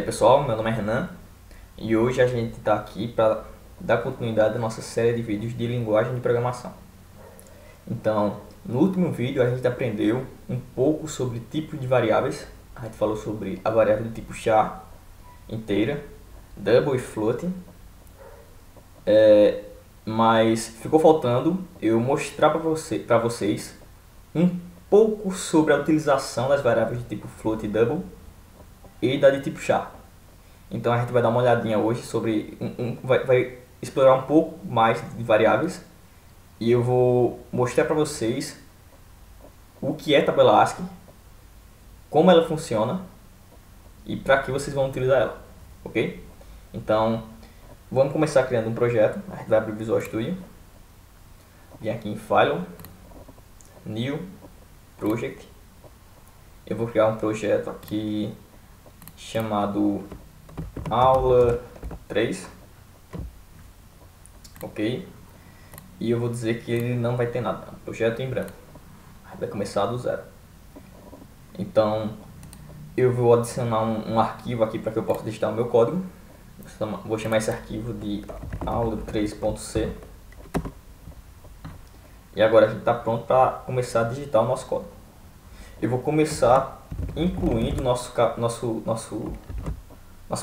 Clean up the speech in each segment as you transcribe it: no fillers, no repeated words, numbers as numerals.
Pessoal, meu nome é Renan e hoje a gente está aqui para dar continuidade à nossa série de vídeos de linguagem de programação. Então, no último vídeo a gente aprendeu um pouco sobre tipos de variáveis. A gente falou sobre a variável do tipo char, inteira, double e float. Mas ficou faltando eu mostrar para vocês um pouco sobre a utilização das variáveis de tipo float e double e da de tipo char. Então a gente vai dar uma olhadinha hoje sobre vai explorar um pouco mais de variáveis e eu vou mostrar para vocês o que é tabela ASCII, como ela funciona e para que vocês vão utilizar ela, ok? Então vamos começar criando um projeto. A gente vai abrir o Visual Studio, vem aqui em File, New Project. Eu vou criar um projeto aqui chamado aula 3, ok? E eu vou dizer que ele não vai ter nada, projeto em branco, vai começar do zero. Então eu vou adicionar um arquivo aqui para que eu possa digitar o meu código. Vou chamar esse arquivo de aula3.c. E agora a gente está pronto para começar a digitar o nosso código. Eu vou começar incluindo nossa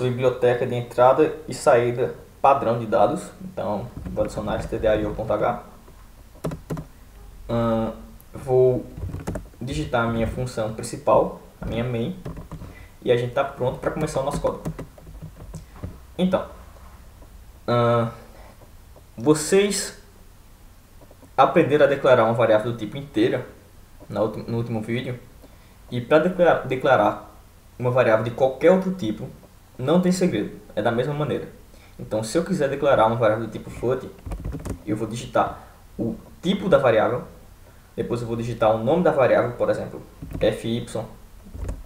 biblioteca de entrada e saída padrão de dados. Então vou adicionar stdio.h. Vou digitar a minha função principal, a minha main, e a gente está pronto para começar o nosso código. Então, vocês aprenderam a declarar uma variável do tipo inteira no último vídeo, e para declarar uma variável de qualquer outro tipo não tem segredo, é da mesma maneira. Então se eu quiser declarar uma variável do tipo float, eu vou digitar o tipo da variável, depois eu vou digitar o nome da variável, por exemplo, fy,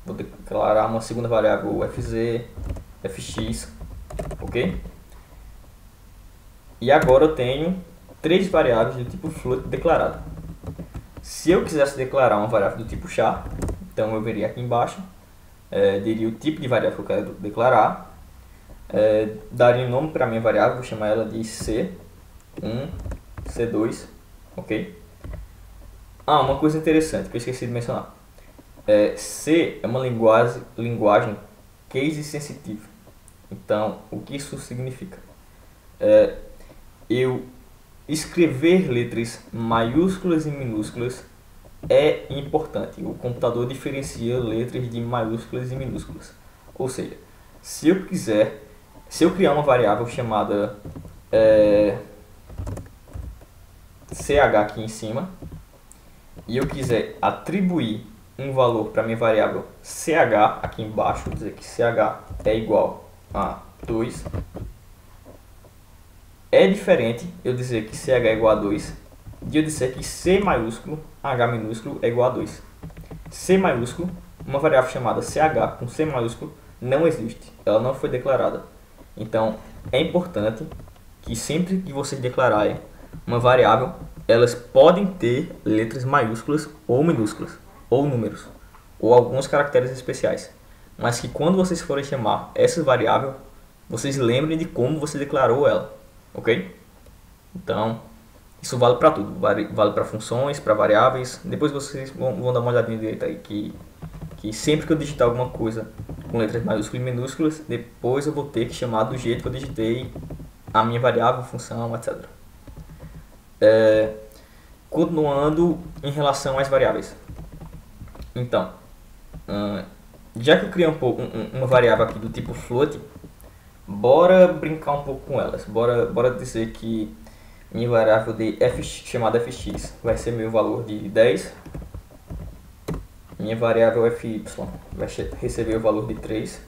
vou declarar uma segunda variável fz, fx, ok? E agora eu tenho três variáveis do tipo float declarada. Se eu quisesse declarar uma variável do tipo char, então eu veria aqui embaixo, diria o tipo de variável que eu quero declarar, daria um nome para a minha variável, vou chamar ela de C1, C2, ok? Uma coisa interessante que eu esqueci de mencionar. C é uma linguagem case sensitive. Então, o que isso significa? Eu escrever letras maiúsculas e minúsculas é importante. O computador diferencia letras de maiúsculas e minúsculas. Ou seja, se eu criar uma variável chamada ch aqui em cima, e eu quiser atribuir um valor para minha variável ch aqui embaixo, vou dizer que ch é igual a 2, é diferente eu dizer que ch é igual a 2 de eu dizer que C maiúsculo, H minúsculo é igual a 2. C maiúsculo, uma variável chamada CH com C maiúsculo, não existe. Ela não foi declarada. Então, é importante que sempre que vocês declararem uma variável, elas podem ter letras maiúsculas ou minúsculas, ou números, ou alguns caracteres especiais. Mas que quando vocês forem chamar essa variável, vocês lembrem de como você declarou ela. Ok? Então, isso vale para tudo, vale para funções, para variáveis. Depois vocês vão dar uma olhadinha direita aí que sempre que eu digitar alguma coisa com letras maiúsculas e minúsculas, depois eu vou ter que chamar do jeito que eu digitei a minha variável, função, etc. Continuando em relação às variáveis. Então, já que eu criei uma variável aqui do tipo float, bora brincar um pouco com elas. Bora dizer que minha variável de chamada fx vai ser meu valor de 10. Minha variável fy vai receber o valor de 3.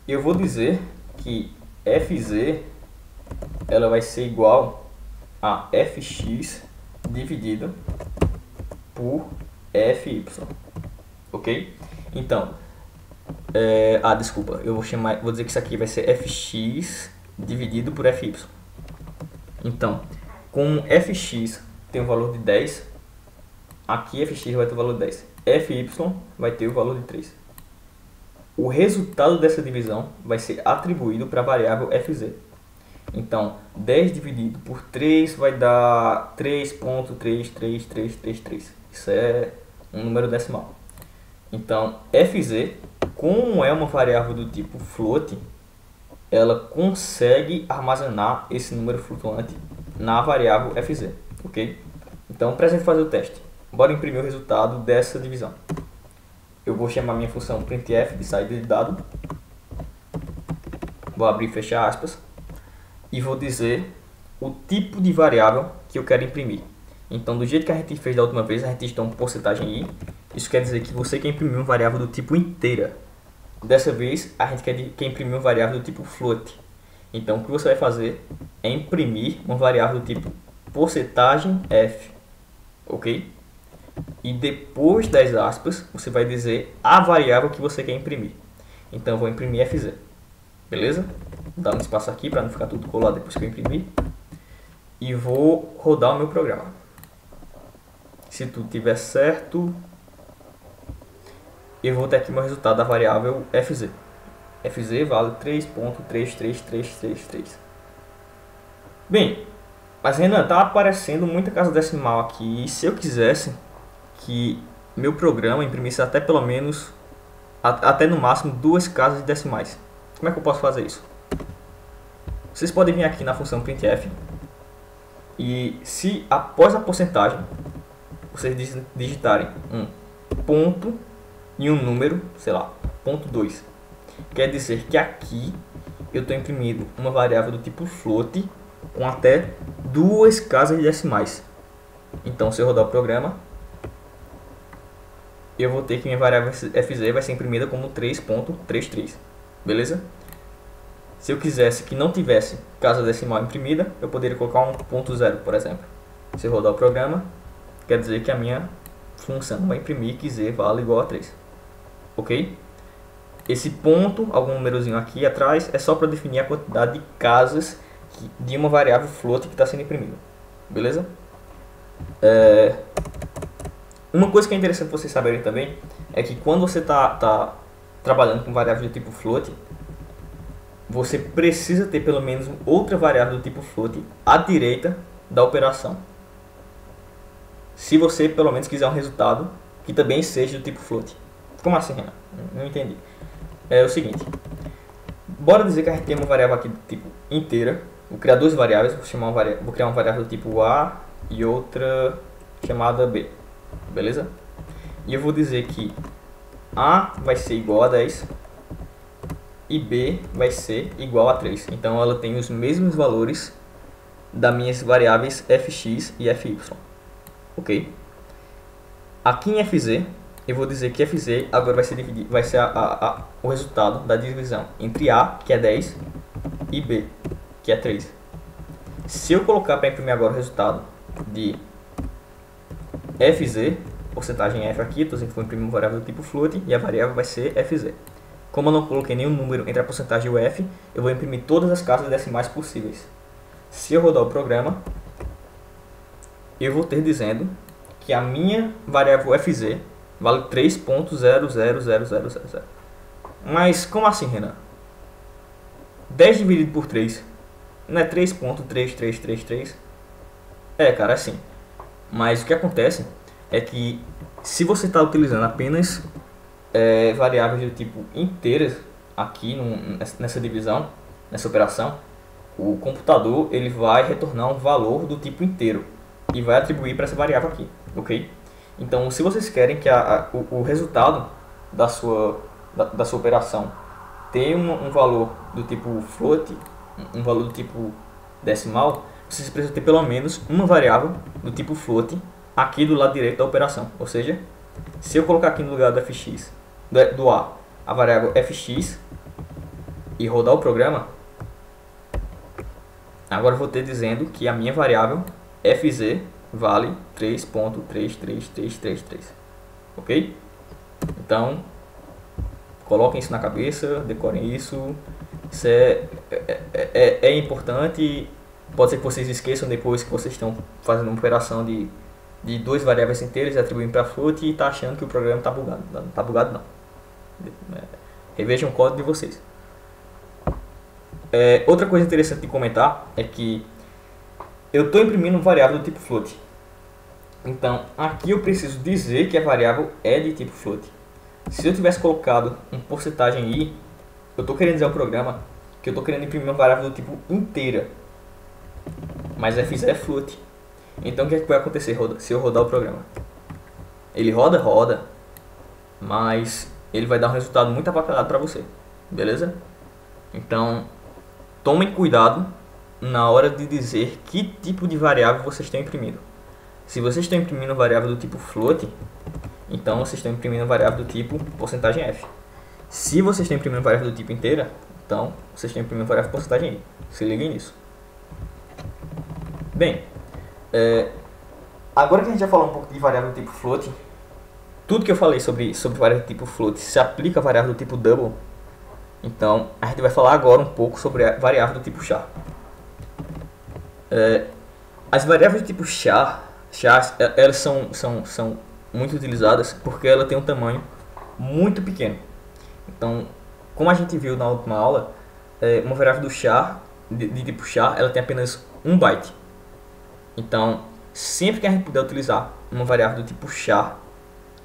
Eu vou dizer que fz ela vai ser igual a fx dividido por fy. Ok? Então, desculpa, eu vou dizer que isso aqui vai ser fx dividido por fy. Então, com fx tem o valor de 10, aqui fx vai ter o valor de 10. fy vai ter o valor de 3. o resultado dessa divisão vai ser atribuído para a variável fz. Então, 10 dividido por 3 vai dar 3.33333. Isso é um número decimal. Então, fz, como é uma variável do tipo float, ela consegue armazenar esse número flutuante na variável fz, ok? Então, para a gente fazer o teste, bora imprimir o resultado dessa divisão. Eu vou chamar minha função printf de saída de dado, vou abrir e fechar aspas, e vou dizer o tipo de variável que eu quero imprimir. Então, do jeito que a gente fez da última vez, a gente listou uma porcentagem i. Isso quer dizer que você quer imprimir uma variável do tipo inteira. Dessa vez, a gente quer imprimir uma variável do tipo float. Então, o que você vai fazer é imprimir uma variável do tipo porcentagem f, ok? E depois das aspas, você vai dizer a variável que você quer imprimir. Então, eu vou imprimir fz, beleza? Vou dar um espaço aqui para não ficar tudo colado depois que eu imprimir. E vou rodar o meu programa. Se tudo estiver certo, eu vou ter aqui meu resultado da variável fz. Fz vale 3.33333. Bem, mas Renan, está aparecendo muita casa decimal aqui. E se eu quisesse que meu programa imprimisse até pelo menos, até no máximo, 2 casas decimais, como é que eu posso fazer isso? Vocês podem vir aqui na função printf e se após a porcentagem vocês digitarem um ponto e um número, sei lá, ponto 2, quer dizer que aqui eu estou imprimindo uma variável do tipo float com até 2 casas decimais. Então, se eu rodar o programa, eu vou ter que minha variável fz vai ser imprimida como 3.33, beleza? Se eu quisesse que não tivesse casa decimal imprimida, eu poderia colocar um ponto 0, por exemplo. Se eu rodar o programa, quer dizer que a minha função vai imprimir que z vale igual a 3, ok? Esse ponto, algum númerozinho aqui atrás, é só para definir a quantidade de casas de uma variável float que está sendo imprimida, beleza? Uma coisa que é interessante vocês saberem também é que quando você está trabalhando com variável do tipo float, você precisa ter pelo menos outra variável do tipo float à direita da operação. Se você pelo menos quiser um resultado que também seja do tipo float. Como assim, Renan? Não entendi. É o seguinte, bora dizer que a gente tem uma variável aqui do tipo inteira. Vou criar 2 variáveis, vou criar uma variável do tipo A e outra chamada B, beleza? E eu vou dizer que A vai ser igual a 10 e B vai ser igual a 3. Então ela tem os mesmos valores das minhas variáveis fx e fy, ok? Aqui em fz eu vou dizer que fz agora vai ser o resultado da divisão entre A, que é 10, e B, que é 3. Se eu colocar para imprimir agora o resultado de fz, porcentagem f aqui, estou dizendo que vou imprimir uma variável do tipo float e a variável vai ser fz. Como eu não coloquei nenhum número entre a porcentagem e o f, eu vou imprimir todas as casas decimais possíveis. Se eu rodar o programa, eu vou ter dizendo que a minha variável fz vale 3.000000. Mas como assim, Renan? 10 dividido por 3 não é 3.3333? É, cara, é assim. Mas o que acontece é que se você está utilizando apenas variáveis do tipo inteiras aqui nessa divisão, nessa operação, o computador ele vai retornar um valor do tipo inteiro e vai atribuir para essa variável aqui, ok? Então, se vocês querem que o resultado da sua operação tenha um valor do tipo float, um valor do tipo decimal, vocês precisam ter pelo menos uma variável do tipo float aqui do lado direito da operação. Ou seja, se eu colocar aqui no lugar do fx, do A, a variável fx e rodar o programa, agora eu vou ter dizendo que a minha variável fz vale 3.33333, ok? Então, coloquem isso na cabeça, decorem isso. Isso é importante. Pode ser que vocês esqueçam depois que vocês estão fazendo uma operação de 2 variáveis inteiras e atribuindo para float e está achando que o programa está bugado. Não está bugado, não. Revejam o código de vocês. Outra coisa interessante de comentar é que eu estou imprimindo uma variável do tipo float. Então, aqui eu preciso dizer que a variável é de tipo float. Se eu tivesse colocado uma porcentagem i, eu estou querendo dizer ao programa que eu estou querendo imprimir uma variável do tipo inteira. Mas f é float. Então, o que é que vai acontecer se eu rodar o programa? Ele roda, mas ele vai dar um resultado muito avacalhado para você. Beleza? Então, tomem cuidado na hora de dizer que tipo de variável vocês estão imprimindo. Se vocês estão imprimindo variável do tipo float, então vocês estão imprimindo variável do tipo porcentagem f. Se vocês estão imprimindo variável do tipo inteira, então vocês estão imprimindo variável porcentagem i. Se liguem nisso. Bem, agora que a gente já falou um pouco de variável do tipo float, tudo que eu falei sobre variável do tipo float se aplica a variável do tipo double. Então, a gente vai falar agora um pouco sobre a variável do tipo char. As variáveis do tipo char, elas são muito utilizadas porque ela tem um tamanho muito pequeno. Então, como a gente viu na última aula, uma variável do char, de tipo char, ela tem apenas 1 byte. Então, sempre que a gente puder utilizar uma variável do tipo char,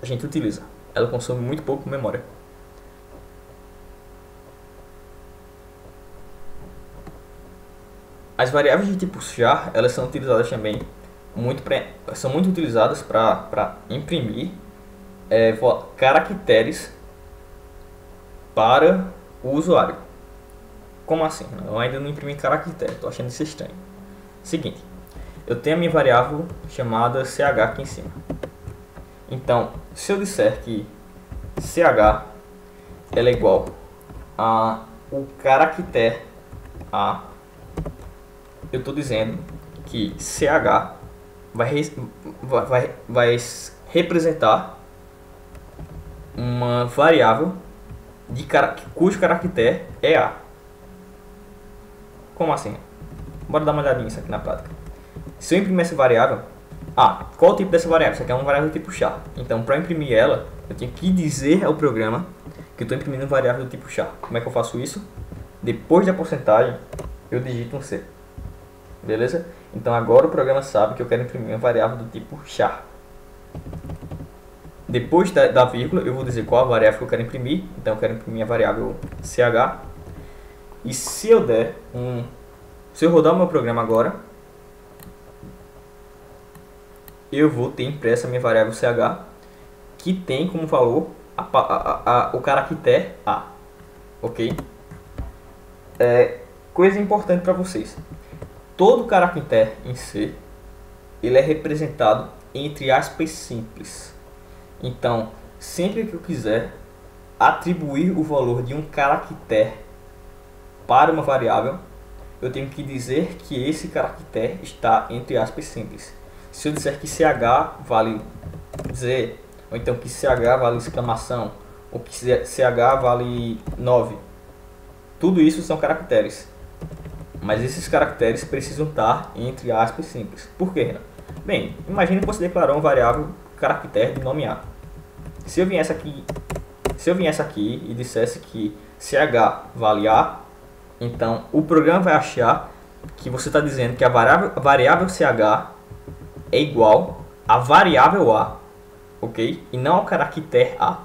a gente utiliza. Ela consome muito pouco memória. As variáveis de tipo char, elas são utilizadas também são muito utilizadas para imprimir caracteres para o usuário. Como assim? Eu ainda não imprimi caractere, estou achando isso estranho. Seguinte, eu tenho a minha variável chamada ch aqui em cima. Então, se eu disser que ch ela é igual a o caractere a, eu estou dizendo que ch vai representar uma variável cujo caractere é a. Como assim? Bora dar uma olhadinha nisso aqui na prática. Se eu imprimir essa variável, qual o tipo dessa variável? Isso aqui é uma variável do tipo char. Então, para imprimir ela, eu tenho que dizer ao programa que eu estou imprimindo variável do tipo char. Como é que eu faço isso? Depois da porcentagem, eu digito um C. Beleza? Então, agora o programa sabe que eu quero imprimir uma variável do tipo char. Depois da vírgula, eu vou dizer qual a variável que eu quero imprimir. Então, eu quero imprimir a variável ch. E se eu rodar o meu programa agora, eu vou ter impressa a minha variável ch, que tem como valor o caractere a. Ok? Coisa importante para vocês. Todo caractere em C, ele é representado entre aspas simples. Então, sempre que eu quiser atribuir o valor de um caractere para uma variável, eu tenho que dizer que esse caractere está entre aspas simples. Se eu disser que ch vale Z, ou então que ch vale exclamação, ou que ch vale 9, tudo isso são caracteres. Mas esses caracteres precisam estar entre aspas simples. Por quê, Renan? Bem, imagine que você declarou uma variável caractere de nome A. Se eu viesse aqui e dissesse que ch vale A, então o programa vai achar que você está dizendo que a variável ch é igual à variável A, ok? E não ao caractere A.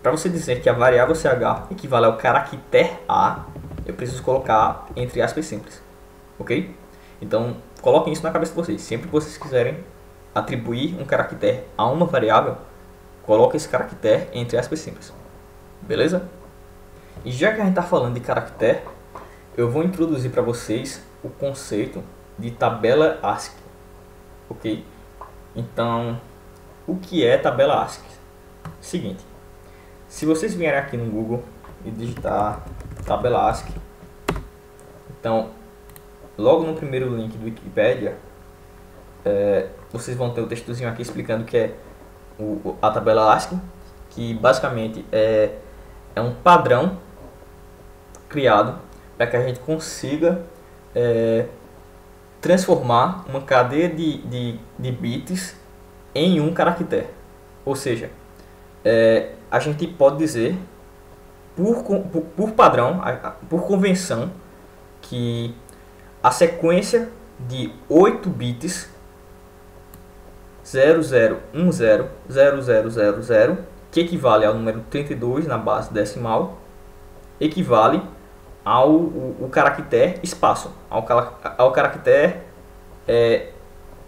Para você dizer que a variável ch equivale ao caractere A, eu preciso colocar entre aspas simples, ok? Então, coloquem isso na cabeça de vocês. Sempre que vocês quiserem atribuir um caractere a uma variável, coloque esse caractere entre aspas simples, beleza? E já que a gente está falando de caractere, eu vou introduzir para vocês o conceito de tabela ASCII, ok? Então, o que é tabela ASCII? Seguinte, se vocês vierem aqui no Google e digitar tabela ASCII, então, logo no primeiro link do Wikipedia, vocês vão ter o textozinho aqui explicando o que é a tabela ASCII, que basicamente é um padrão criado para que a gente consiga transformar uma cadeia de bits em um caractere. Ou seja, a gente pode dizer, por padrão, por convenção, que a sequência de 8 bits 00100000, que equivale ao número 32 na base decimal, equivale ao o caractere espaço, ao caractere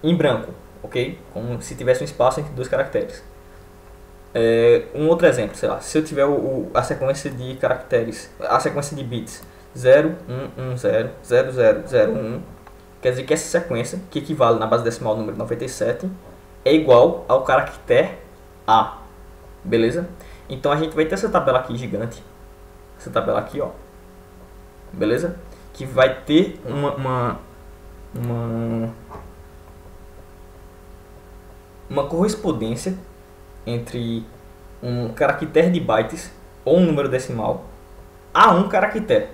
em branco, ok? Como se tivesse um espaço entre dois caracteres. Um outro exemplo, sei lá, se eu tiver a sequência de caracteres, a sequência de bits 01100001, quer dizer que essa sequência, que equivale na base decimal ao número 97, é igual ao caractere A, beleza? Então a gente vai ter essa tabela aqui gigante, essa tabela aqui, ó, beleza? Que vai ter uma correspondência entre um caractere de bytes ou um número decimal a um caractere,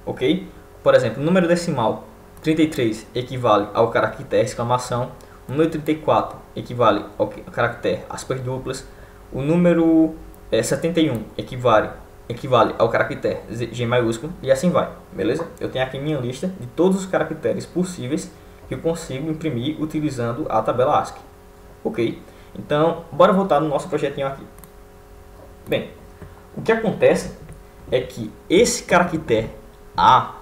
ok? Por exemplo, o número decimal 33 equivale ao caractere exclamação, o número 34 equivale ao caractere aspas duplas, o número 71 equivale ao caractere G maiúsculo e assim vai, beleza? Eu tenho aqui minha lista de todos os caracteres possíveis que eu consigo imprimir utilizando a tabela ASCII, ok? Então, bora voltar no nosso projetinho aqui. Bem, o que acontece é que esse caractere A,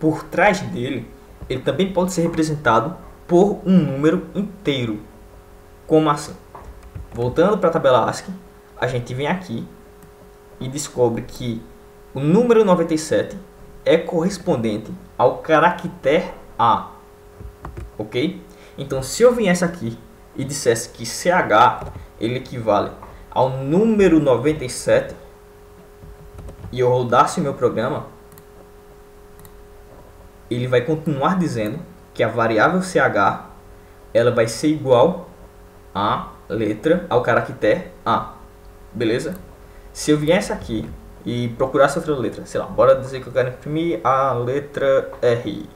por trás dele, ele também pode ser representado por um número inteiro. Como assim? Voltando para a tabela ASCII, a gente vem aqui e descobre que o número 97 é correspondente ao caractere A, ok? Então, se eu viesse aqui e dissesse que CH ele equivale ao número 97 e eu rodasse o meu programa, ele vai continuar dizendo que a variável CH ela vai ser igual à letra, ao caractere A, beleza? Se eu viesse aqui e procurasse outra letra, sei lá, bora dizer que eu quero imprimir a letra R.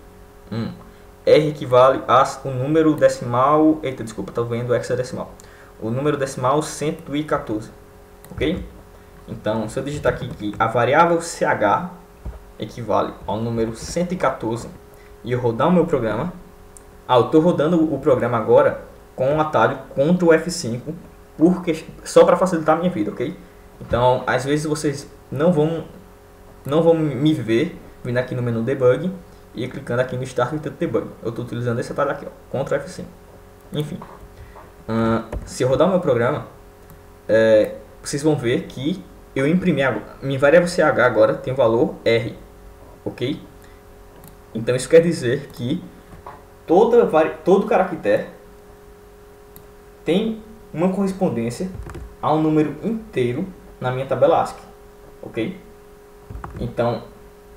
R equivale ao número decimal, eita, desculpa, estou vendo hexadecimal. O número decimal 114, ok? Então, se eu digitar aqui que a variável CH equivale ao número 114 e eu rodar o meu programa, eu estou rodando o programa agora com o atalho Ctrl F5, só para facilitar a minha vida, ok? Então, às vezes vocês não vão me ver vindo aqui no menu Debug e clicando aqui no Start with Debug. Eu estou utilizando esse atalho aqui, ó, Ctrl F5. Enfim, se eu rodar o meu programa, vocês vão ver que eu imprimi minha variável CH agora tem o valor R, ok? Então isso quer dizer que todo caractere tem uma correspondência a um número inteiro na minha tabela ASCII, ok? Então,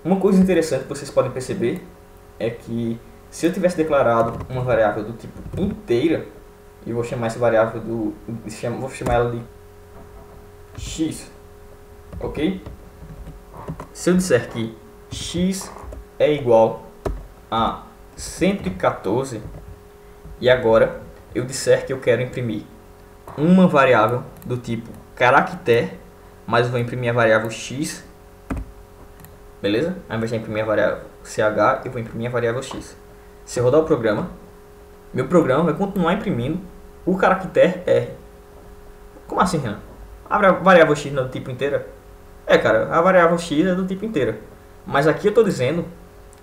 uma coisa interessante que vocês podem perceber é que se eu tivesse declarado uma variável do tipo inteira, e vou chamar essa variável vou chamar ela de x, ok? Se eu disser que x é igual a 114 e agora eu disser que eu quero imprimir uma variável do tipo caractere, mas eu vou imprimir a variável x, beleza? Ao invés de imprimir a variável ch, eu vou imprimir a variável x. Se eu rodar o programa, meu programa vai continuar imprimindo o caractere R. Como assim, Renan? A variável x não é do tipo inteira? Cara, a variável x é do tipo inteira. Mas aqui eu estou dizendo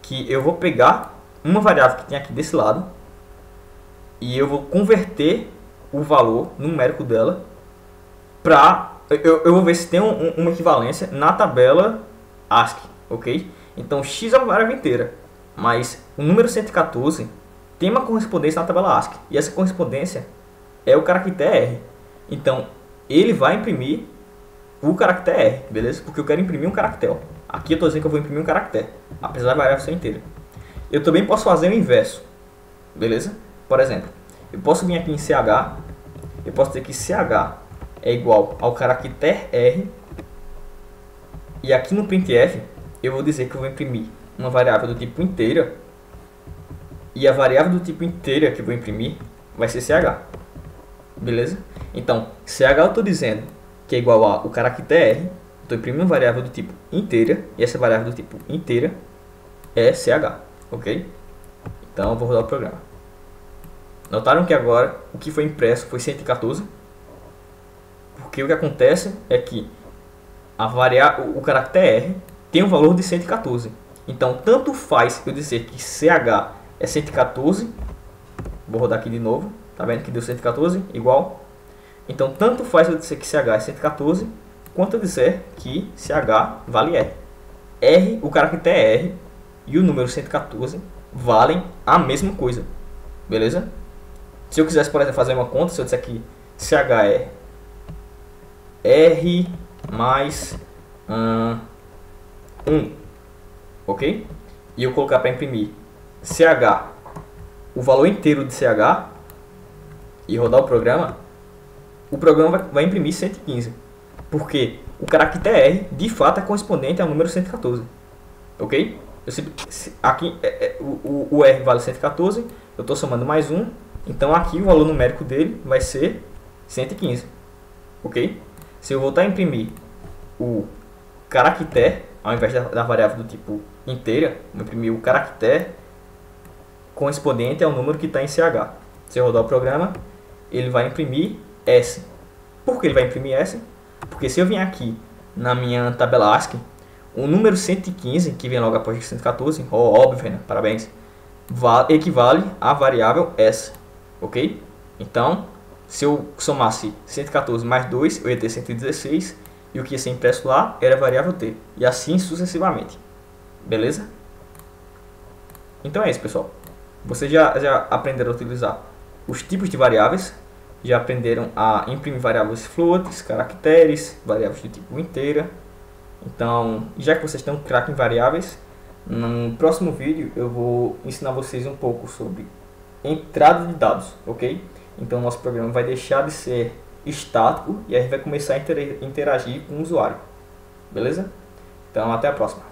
que eu vou pegar uma variável que tem aqui desse lado e eu vou converter o valor numérico dela para... Eu vou ver se tem uma equivalência na tabela ASCII, ok? Então x é uma variável inteira, mas o número 114 tem uma correspondência na tabela ASCII e essa correspondência é o caractere R. Então ele vai imprimir o caractere R, beleza? Porque eu quero imprimir um caractere. Aqui eu estou dizendo que eu vou imprimir um caractere, apesar da variável ser inteira. Eu também posso fazer o inverso, beleza? Por exemplo, eu posso vir aqui em CH, eu posso dizer que CH é igual ao caractere R, e aqui no printf eu vou dizer que eu vou imprimir uma variável do tipo inteira, e a variável do tipo inteira que eu vou imprimir vai ser CH, beleza? Então, CH eu estou dizendo que é igual ao caractere R, estou imprimindo uma variável do tipo inteira, e essa variável do tipo inteira é ch, ok? Então eu vou rodar o programa. Notaram que agora o que foi impresso foi 114? Porque o que acontece é que o caractere R tem um valor de 114. Então tanto faz eu dizer que ch é 114, vou rodar aqui de novo, tá vendo que deu 114, igual. Então tanto faz eu dizer que ch é 114, quanto eu dizer que ch vale R. R, o caractere R e o número 114 valem a mesma coisa, beleza? Se eu quisesse, por exemplo, fazer uma conta, se eu disser que ch é R mais 1, ok? E eu colocar para imprimir ch, o valor inteiro de ch, e rodar o programa vai imprimir 115, porque o caractere R de fato é correspondente ao número 114, ok? Aqui o R vale 114, eu estou somando mais 1, então aqui o valor numérico dele vai ser 115, ok? Se eu voltar a imprimir o caractere, ao invés da variável do tipo inteira, vou imprimir o caractere correspondente ao número que está em ch. Se eu rodar o programa, ele vai imprimir S. Por que ele vai imprimir S? Porque se eu vim aqui na minha tabela ASCII, o número 115, que vem logo após 114, óbvio, né? Parabéns, equivale à variável S, ok? Então, se eu somasse 114 mais 2, eu ia ter 116, e o que ia ser impresso lá era a variável T, e assim sucessivamente, beleza? Então é isso, pessoal. Vocês já aprenderam a utilizar os tipos de variáveis, já aprenderam a imprimir variáveis floats, caracteres, variáveis do tipo inteira. Então, já que vocês estão craque em variáveis, no próximo vídeo eu vou ensinar vocês um pouco sobre entrada de dados, ok? Então nosso programa vai deixar de ser estático e a gente vai começar a interagir com o usuário, beleza? Então até a próxima.